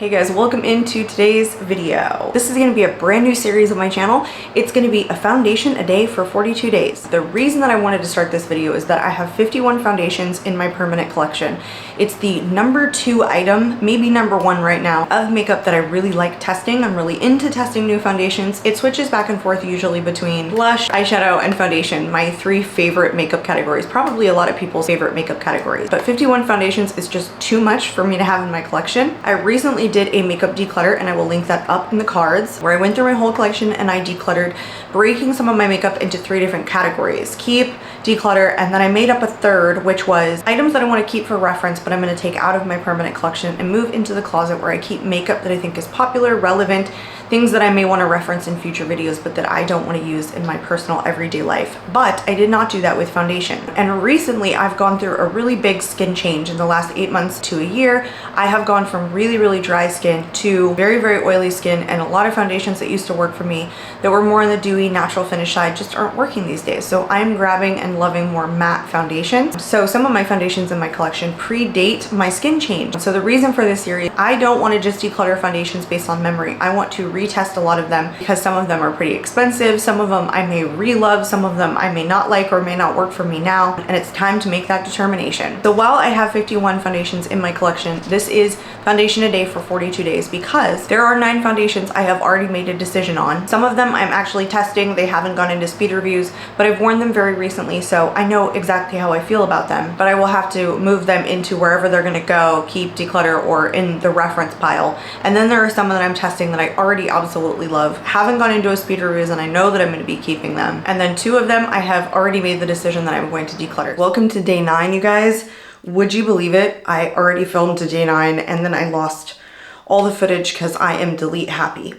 Hey guys, welcome into today's video. This is going to be a brand new series on my channel. It's going to be a foundation a day for 42 days. The reason that I wanted to start this video is that I have 51 foundations in my permanent collection. It's the number 2 item, maybe number 1 right now, of makeup that I really like testing. I'm really into testing new foundations. It switches back and forth usually between blush, eyeshadow, and foundation, my 3 favorite makeup categories, probably a lot of people's favorite makeup categories. But 51 foundations is just too much for me to have in my collection. I recently did a makeup declutter, and I will link that up in the cards, where I went through my whole collection and I decluttered, breaking some of my makeup into 3 different categories: keep, declutter, and then I made up a third, which was items that I want to keep for reference, but I'm going to take out of my permanent collection and move into the closet where I keep makeup that I think is popular, relevant, things that I may want to reference in future videos, but that I don't want to use in my personal everyday life. But I did not do that with foundation. And recently I've gone through a really big skin change. In the last 8 months to a year, I have gone from really, really dry skin to very, very oily skin, and a lot of foundations that used to work for me that were more on the dewy, natural finish side just aren't working these days. So I'm grabbing and loving more matte foundations. So some of my foundations in my collection predate my skin change. So the reason for this series, I don't want to just declutter foundations based on memory. I want to retest a lot of them because some of them are pretty expensive. Some of them I may re-love, some of them I may not like or may not work for me now, and it's time to make that determination. So while I have 51 foundations in my collection, this is foundation a day for 42 days because there are 9 foundations I have already made a decision on. Some of them I'm actually testing. They haven't gone into speed reviews, but I've worn them very recently, so I know exactly how I feel about them, but I will have to move them into wherever they're gonna go, keep, declutter, or in the reference pile. And then there are some that I'm testing that I already absolutely love, haven't gone into a speed reviews, and I know that I'm going to be keeping them. And then 2 of them I have already made the decision that I'm going to declutter. Welcome to day 9, you guys. Would you believe it? I already filmed to day 9 and then I lost all the footage because I am delete happy.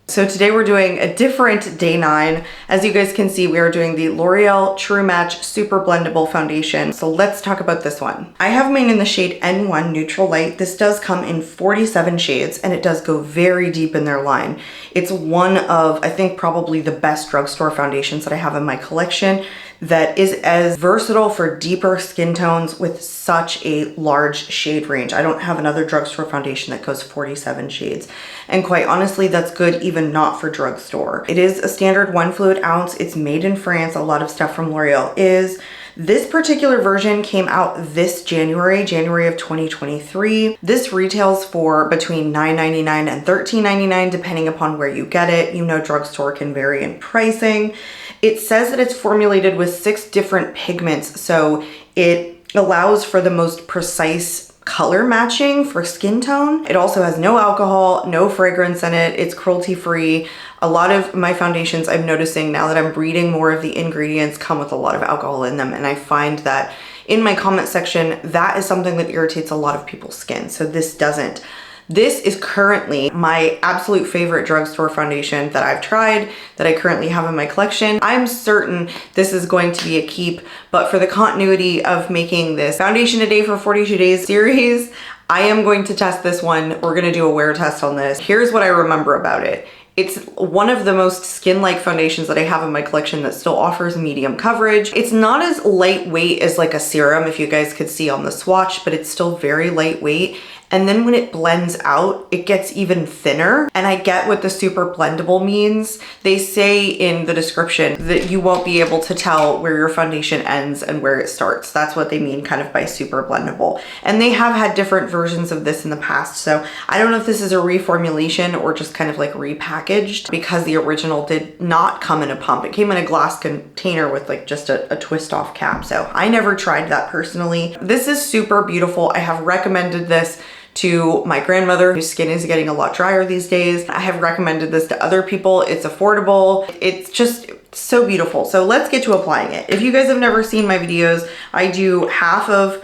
So today we're doing a different day 9. As you guys can see, we are doing the L'Oreal True Match Super-Blendable Foundation. So let's talk about this one. I have mine in the shade N1 Neutral Light. This does come in 47 shades and it does go very deep in their line. It's one of, I think, probably the best drugstore foundations that I have in my collection that is as versatile for deeper skin tones with such a large shade range. I don't have another drugstore foundation that goes 47 shades. And quite honestly, that's good even not for drugstore. It is a standard 1 fluid ounce. It's made in France. A lot of stuff from L'Oreal is. This particular version came out this January of 2023. This retails for between $9.99 and $13.99 depending upon where you get it. You know, drugstore can vary in pricing. It says that it's formulated with 6 different pigments, so it allows for the most precise color matching for skin tone. It also has no alcohol, no fragrance in it. It's cruelty free. A lot of my foundations, I'm noticing now that I'm reading more of the ingredients, come with a lot of alcohol in them, and I find that in my comment section, that is something that irritates a lot of people's skin. So this doesn't. This is currently my absolute favorite drugstore foundation that I've tried, that I currently have in my collection. I'm certain this is going to be a keep, but for the continuity of making this foundation a day for 42 days series, I am going to test this one. We're gonna do a wear test on this. Here's what I remember about it. It's one of the most skin-like foundations that I have in my collection that still offers medium coverage. It's not as lightweight as like a serum, if you guys could see on the swatch, but it's still very lightweight. And then when it blends out, it gets even thinner. And I get what the super blendable means. They say in the description that you won't be able to tell where your foundation ends and where it starts. That's what they mean kind of by super blendable. And they have had different versions of this in the past. So I don't know if this is a reformulation or just kind of like repackaged, because the original did not come in a pump. It came in a glass container with like just a twist off cap. So I never tried that personally. This is super beautiful. I have recommended this to my grandmother, whose skin is getting a lot drier these days. I have recommended this to other people. It's affordable. It's just so beautiful. So let's get to applying it. If you guys have never seen my videos, I do half of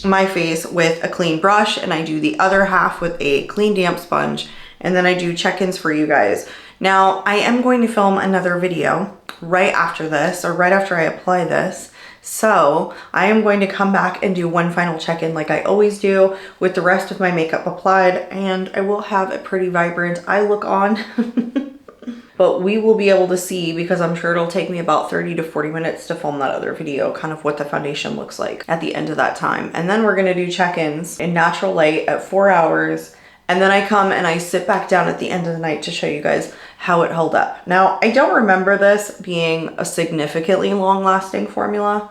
my face with a clean brush and I do the other half with a clean damp sponge, and then I do check-ins for you guys. Now, I am going to film another video right after this, or right after I apply this. So I am going to come back and do one final check-in like I always do with the rest of my makeup applied, and I will have a pretty vibrant eye look on. But we will be able to see, because I'm sure it'll take me about 30 to 40 minutes to film that other video, kind of what the foundation looks like at the end of that time. And then we're gonna do check-ins in natural light at 4 hours And then I come and I sit back down at the end of the night to show you guys how it held up. Now, I don't remember this being a significantly long-lasting formula.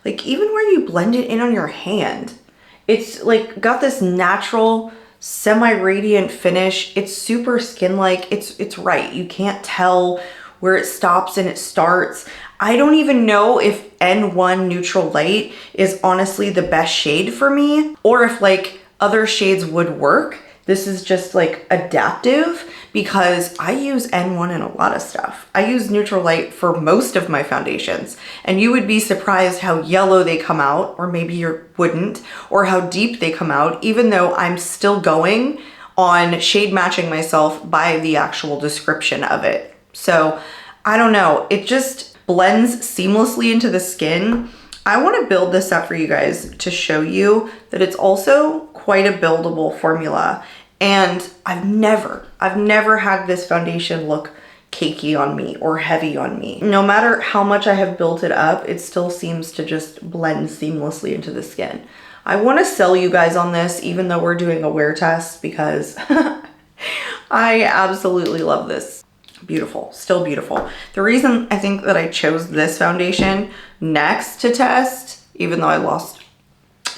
Like, even where you blend it in on your hand, it's like got this natural semi-radiant finish. It's super skin-like. It's right. You can't tell where it stops and it starts. I don't even know if N1 Neutral Light is honestly the best shade for me, or if like other shades would work. This is just like adaptive because I use N1 in a lot of stuff. I use Neutral Light for most of my foundations, and you would be surprised how yellow they come out, or maybe you wouldn't, or how deep they come out, even though I'm still going on shade matching myself by the actual description of it. So I don't know, it just blends seamlessly into the skin. I want to build this up for you guys to show you that it's also quite a buildable formula. And I've never had this foundation look cakey on me or heavy on me. No matter how much I have built it up, it still seems to just blend seamlessly into the skin. I want to sell you guys on this, even though we're doing a wear test, because I absolutely love this. Beautiful, still beautiful. The reason I think that I chose this foundation next to test, even though I lost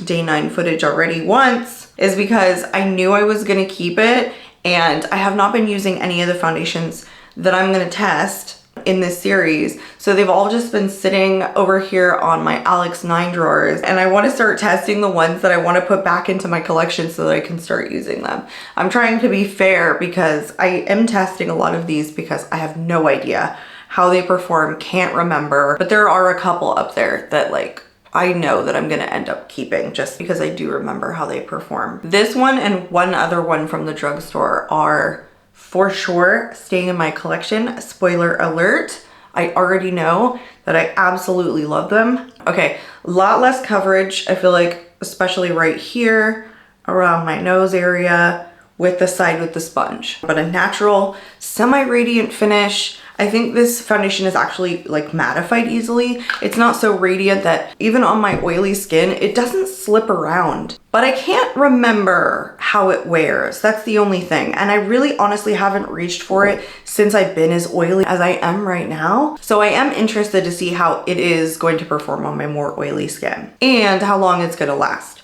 day 9 footage already once, is because I knew I was gonna keep it, and I have not been using any of the foundations that I'm gonna test in this series. So they've all just been sitting over here on my Alex 9 drawers, and I want to start testing the ones that I want to put back into my collection so that I can start using them. I'm trying to be fair because I am testing a lot of these because I have no idea how they perform, can't remember, but there are a couple up there that like I know that I'm gonna end up keeping just because I do remember how they perform. This one and one other one from the drugstore are for sure staying in my collection. Spoiler alert, I already know that I absolutely love them. Okay, a lot less coverage, I feel like, especially right here around my nose area with the side with the sponge, but a natural semi-radiant finish. I think this foundation is actually like mattified easily. It's not so radiant that even on my oily skin, it doesn't slip around, but I can't remember how it wears. That's the only thing. And I really honestly haven't reached for it since I've been as oily as I am right now. So I am interested to see how it is going to perform on my more oily skin and how long it's gonna last,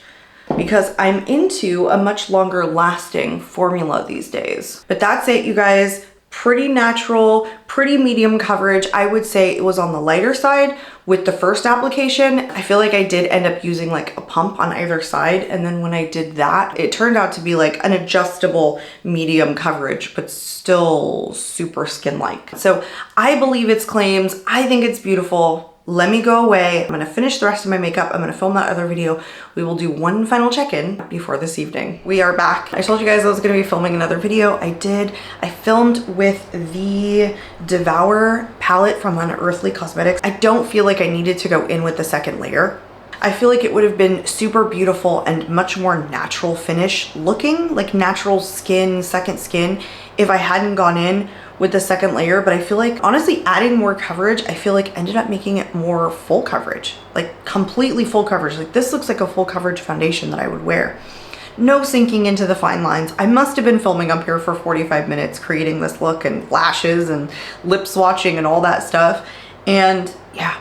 because I'm into a much longer lasting formula these days. But that's it, you guys. Pretty natural, pretty medium coverage. I would say it was on the lighter side with the first application. I feel like I did end up using like a pump on either side, and then when I did that, it turned out to be like an adjustable medium coverage, but still super skin-like. So I believe its claims. I think it's beautiful. Let me go away. I'm gonna finish the rest of my makeup. I'm gonna film that other video. We will do one final check-in before this evening. We are back. I told you guys I was gonna be filming another video. I did. I filmed with the Devour palette from Unearthly Cosmetics. I don't feel like I needed to go in with the second layer. I feel like it would have been super beautiful and much more natural finish looking, like natural skin, second skin, if I hadn't gone in with the second layer. But I feel like honestly adding more coverage, I feel like ended up making it more full coverage, like completely full coverage. Like this looks like a full coverage foundation that I would wear. No sinking into the fine lines. I must have been filming up here for 45 minutes creating this look, and lashes and lip swatching and all that stuff. And yeah.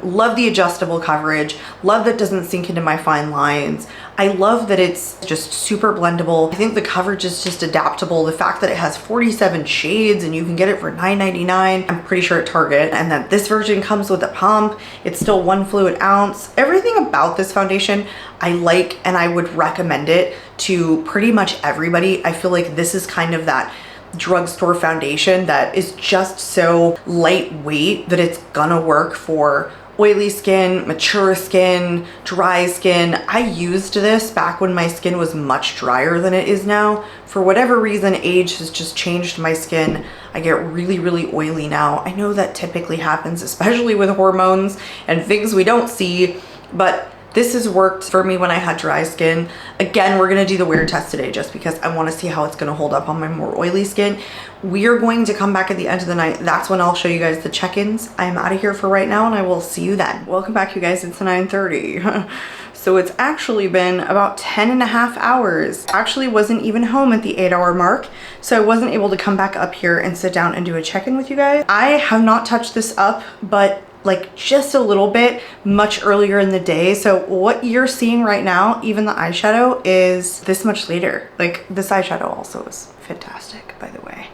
Love the adjustable coverage. Love that it doesn't sink into my fine lines. I love that it's just super blendable. I think the coverage is just adaptable. The fact that it has 47 shades and you can get it for $9.99, I'm pretty sure at Target, and that this version comes with a pump. It's still 1 fluid ounce. Everything about this foundation I like, and I would recommend it to pretty much everybody. I feel like this is kind of that drugstore foundation that is just so lightweight that it's gonna work for oily skin, mature skin, dry skin. I used this back when my skin was much drier than it is now. For whatever reason, age has just changed my skin. I get really oily now. I know that typically happens, especially with hormones and things we don't see, but This has worked for me when I had dry skin. Again, we're gonna do the wear test today just because I wanna see how it's gonna hold up on my more oily skin. We are going to come back at the end of the night. That's when I'll show you guys the check-ins. I'm out of here for right now and I will see you then. Welcome back, you guys. It's 9:30. So it's actually been about 10.5 hours. Actually wasn't even home at the 8-hour mark. So I wasn't able to come back up here and sit down and do a check-in with you guys. I have not touched this up, but like just a little bit much earlier in the day. So what you're seeing right now, even the eyeshadow, is this much later. Like this eyeshadow also is fantastic, by the way.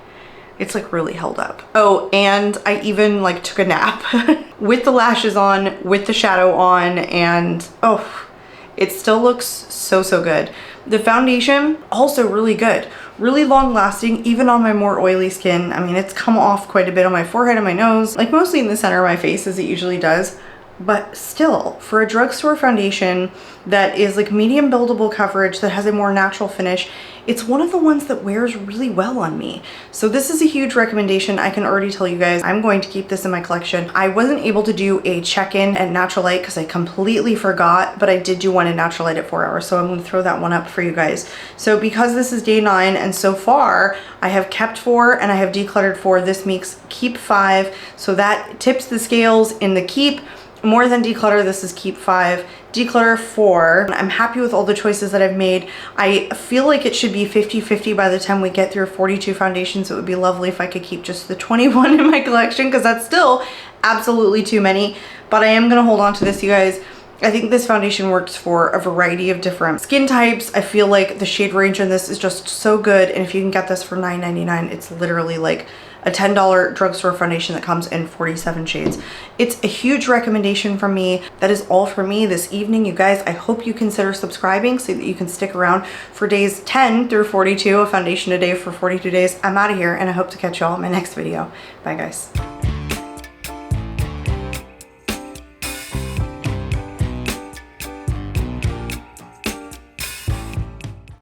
It's like really held up. Oh, and I even like took a nap with the lashes on, with the shadow on, and oh, it still looks so, so good. The foundation, also really good. Really long lasting, even on my more oily skin. I mean, it's come off quite a bit on my forehead and my nose, like mostly in the center of my face as it usually does. But still, for a drugstore foundation that is like medium buildable coverage, that has a more natural finish, it's one of the ones that wears really well on me. So this is a huge recommendation. I can already tell you guys, I'm going to keep this in my collection. I wasn't able to do a check-in at Natural Light because I completely forgot, but I did do one at Natural Light at 4 hours. So I'm gonna throw that one up for you guys. So because this is day 9 and so far I have kept 4 and I have decluttered 4, this makes keep 5. So that tips the scales in the keep. More than declutter, this is keep 5, declutter 4. I'm happy with all the choices that I've made. I feel like it should be 50-50 by the time we get through 42 foundations. It would be lovely if I could keep just the 21 in my collection because that's still absolutely too many. But I am gonna hold on to this, you guys. I think this foundation works for a variety of different skin types. I feel like the shade range in this is just so good. And if you can get this for $9.99, it's literally like a $10 drugstore foundation that comes in 47 shades. It's a huge recommendation from me. That is all for me this evening, you guys. I hope you consider subscribing so that you can stick around for days 10 through 42, a foundation a day for 42 days. I'm out of here and I hope to catch y'all in my next video. Bye, guys.